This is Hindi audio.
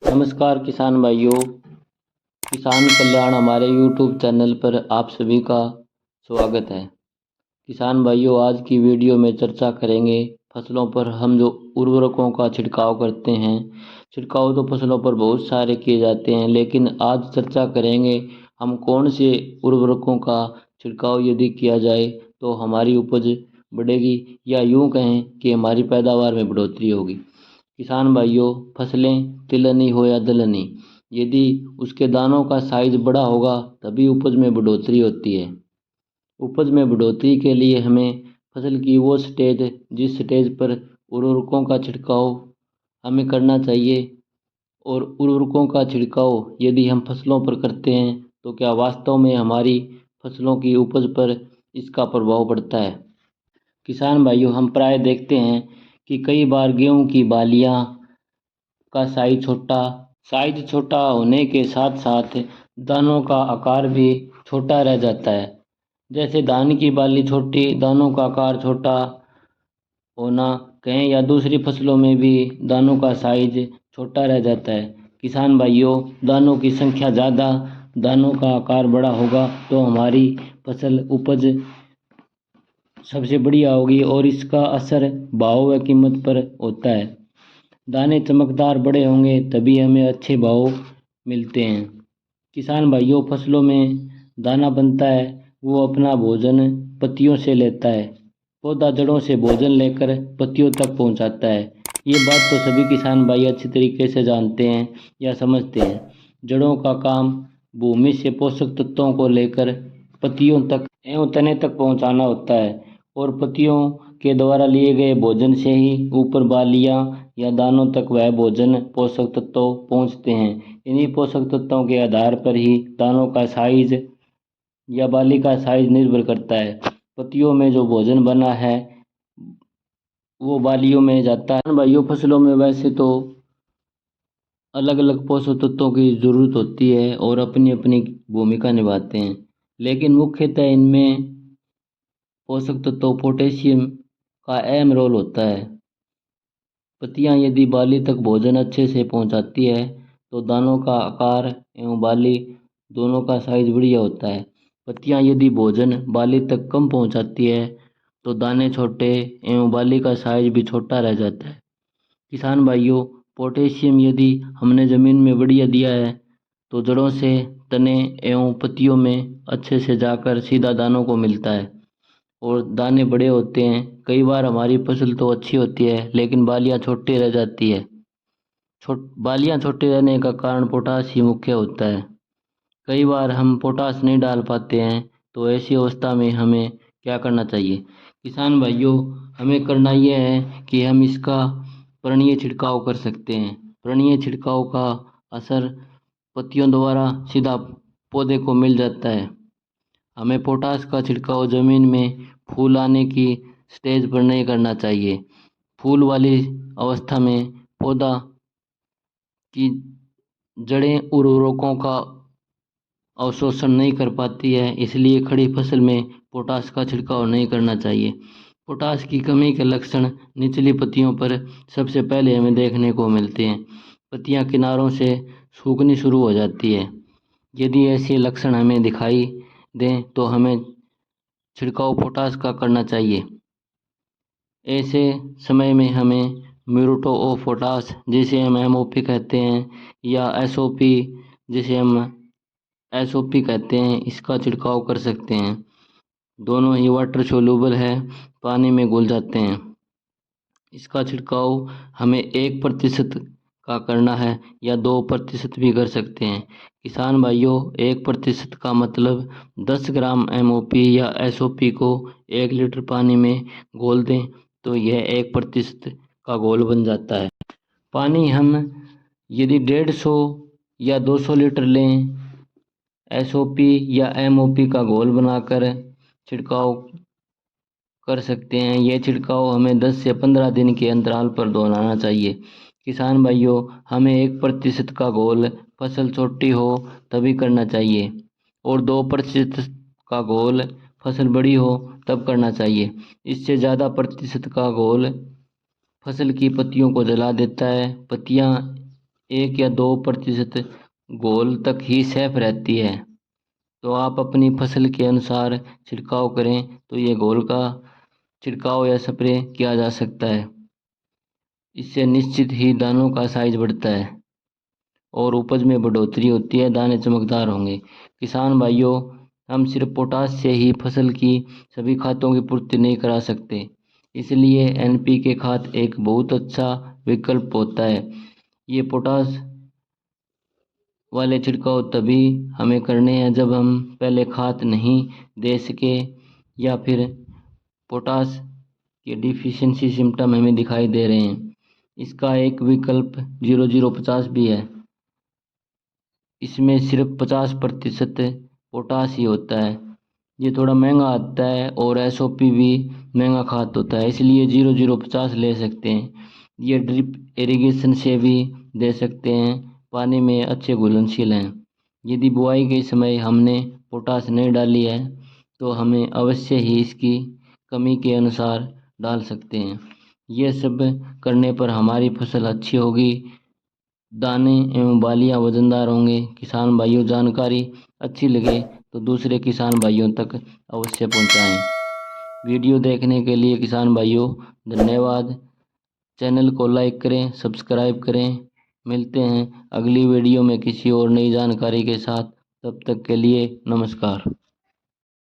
नमस्कार किसान भाइयों। किसान कल्याण हमारे यूट्यूब चैनल पर आप सभी का स्वागत है। किसान भाइयों, आज की वीडियो में चर्चा करेंगे फसलों पर हम जो उर्वरकों का छिड़काव करते हैं। छिड़काव तो फसलों पर बहुत सारे किए जाते हैं, लेकिन आज चर्चा करेंगे हम कौन से उर्वरकों का छिड़काव यदि किया जाए तो हमारी उपज बढ़ेगी, या यूँ कहें कि हमारी पैदावार में बढ़ोतरी होगी। किसान भाइयों, फसलें तिलहनी हो या दलहनी, यदि उसके दानों का साइज बड़ा होगा तभी उपज में बढ़ोतरी होती है। उपज में बढ़ोतरी के लिए हमें फसल की वो स्टेज, जिस स्टेज पर उर्वरकों का छिड़काव हमें करना चाहिए, और उर्वरकों का छिड़काव यदि हम फसलों पर करते हैं तो क्या वास्तव में हमारी फसलों की उपज पर इसका प्रभाव पड़ता है। किसान भाइयों, हम प्राय देखते हैं कि कई बार गेहूं की बालियां का साइज छोटा होने के साथ साथ दानों का आकार भी छोटा रह जाता है। जैसे धान की बाली छोटी, दानों का आकार छोटा होना कहें, या दूसरी फसलों में भी दानों का साइज छोटा रह जाता है। किसान भाइयों, दानों की संख्या ज़्यादा, दानों का आकार बड़ा होगा तो हमारी फसल उपज सबसे बढ़िया होगी और इसका असर भाव व कीमत पर होता है। दाने चमकदार बड़े होंगे तभी हमें अच्छे भाव मिलते हैं। किसान भाइयों, फसलों में दाना बनता है, वो अपना भोजन पत्तियों से लेता है। पौधा जड़ों से भोजन लेकर पत्तियों तक पहुंचाता है। ये बात तो सभी किसान भाई अच्छी तरीके से जानते हैं या समझते हैं। जड़ों का काम भूमि से पोषक तत्वों को लेकर पत्तियों तक एवं तने तक पहुंचाना होता है, और पत्तियों के द्वारा लिए गए भोजन से ही ऊपर बालियां या दानों तक वह भोजन पोषक तत्व पहुंचते हैं। इन्हीं पोषक तत्वों के आधार पर ही दानों का साइज या बाली का साइज निर्भर करता है। पत्तियों में जो भोजन बना है वो बालियों में जाता है। भाइयों, फसलों में वैसे तो अलग अलग पोषक तत्वों की ज़रूरत होती है और अपनी अपनी भूमिका निभाते हैं, लेकिन मुख्यतः इनमें पोषक तत्व पोटेशियम का अहम रोल होता है। पत्तियां यदि बाली तक भोजन अच्छे से पहुंचाती है तो दानों का आकार एवं बाली दोनों का साइज बढ़िया होता है। पत्तियां यदि भोजन बाली तक कम पहुंचाती है तो दाने छोटे एवं बाली का साइज भी छोटा रह जाता है। किसान भाइयों, पोटेशियम यदि हमने ज़मीन में बढ़िया दिया है तो जड़ों से, तने एवं पत्तियों में अच्छे से जाकर सीधा दानों को मिलता है और दाने बड़े होते हैं। कई बार हमारी फसल तो अच्छी होती है लेकिन बालियां छोटी रह जाती है। बालियां छोटे रहने का कारण पोटाश ही मुख्य होता है। कई बार हम पोटाश नहीं डाल पाते हैं, तो ऐसी अवस्था में हमें क्या करना चाहिए। किसान भाइयों, हमें करना यह है कि हम इसका पर्णीय छिड़काव कर सकते हैं। पर्णीय छिड़काव का असर पत्तियों द्वारा सीधा पौधे को मिल जाता है। हमें पोटाश का छिड़काव ज़मीन में फूल आने की स्टेज पर नहीं करना चाहिए। फूल वाली अवस्था में पौधा की जड़ें उर्वरकों का अवशोषण नहीं कर पाती है, इसलिए खड़ी फसल में पोटाश का छिड़काव नहीं करना चाहिए। पोटाश की कमी के लक्षण निचली पत्तियों पर सबसे पहले हमें देखने को मिलते हैं। पत्तियां किनारों से सूखनी शुरू हो जाती है। यदि ऐसे लक्षण हमें दिखाई दें तो हमें छिड़काव पोटाश का करना चाहिए। ऐसे समय में हमें म्यूरेट ऑफ पोटाश, जिसे हम MOP कहते हैं, या SOP, जिसे हम SOP कहते हैं, इसका छिड़काव कर सकते हैं। दोनों ही वाटर सोल्यूबल है, पानी में घुल जाते हैं। इसका छिड़काव हमें 1% का करना है या 2% भी कर सकते हैं। किसान भाइयों, 1% का मतलब 10 ग्राम MOP या SOP को 1 लीटर पानी में घोल दें तो यह 1% का घोल बन जाता है। पानी हम यदि 150 या 200 लीटर लें, SOP या MOP का घोल बनाकर छिड़काव कर सकते हैं। यह छिड़काव हमें 10 से 15 दिन के अंतराल पर दोहराना चाहिए। किसान भाइयों, हमें 1% का घोल फसल छोटी हो तभी करना चाहिए, और 2% का घोल फसल बड़ी हो तब करना चाहिए। इससे ज़्यादा प्रतिशत का घोल फसल की पत्तियों को जला देता है। पत्तियां 1 या 2% घोल तक ही सैफ रहती है। तो आप अपनी फसल के अनुसार छिड़काव करें तो ये घोल का छिड़काव या स्प्रे किया जा सकता है। इससे निश्चित ही दानों का साइज बढ़ता है और उपज में बढ़ोतरी होती है, दाने चमकदार होंगे। किसान भाइयों, हम सिर्फ पोटाश से ही फसल की सभी खादों की पूर्ति नहीं करा सकते, इसलिए NPK खाद एक बहुत अच्छा विकल्प होता है। ये पोटाश वाले छिड़काव तभी हमें करने हैं जब हम पहले खाद नहीं दे सके या फिर पोटाश के डिफिशियंसी सिम्टम हमें दिखाई दे रहे हैं। इसका एक विकल्प 0050 भी है। इसमें सिर्फ 50% पोटाश ही होता है। ये थोड़ा महंगा आता है और SOP भी महंगा खाद होता है, इसलिए 0050 ले सकते हैं। ये ड्रिप इरिगेशन से भी दे सकते हैं, पानी में अच्छे घुलनशील हैं। यदि बुआई के समय हमने पोटाश नहीं डाली है तो हमें अवश्य ही इसकी कमी के अनुसार डाल सकते हैं। ये सब करने पर हमारी फसल अच्छी होगी, दाने एवं बालियाँ वजनदार होंगे। किसान भाइयों, जानकारी अच्छी लगे तो दूसरे किसान भाइयों तक अवश्य पहुंचाएं। वीडियो देखने के लिए किसान भाइयों धन्यवाद। चैनल को लाइक करें, सब्सक्राइब करें। मिलते हैं अगली वीडियो में किसी और नई जानकारी के साथ। तब तक के लिए नमस्कार।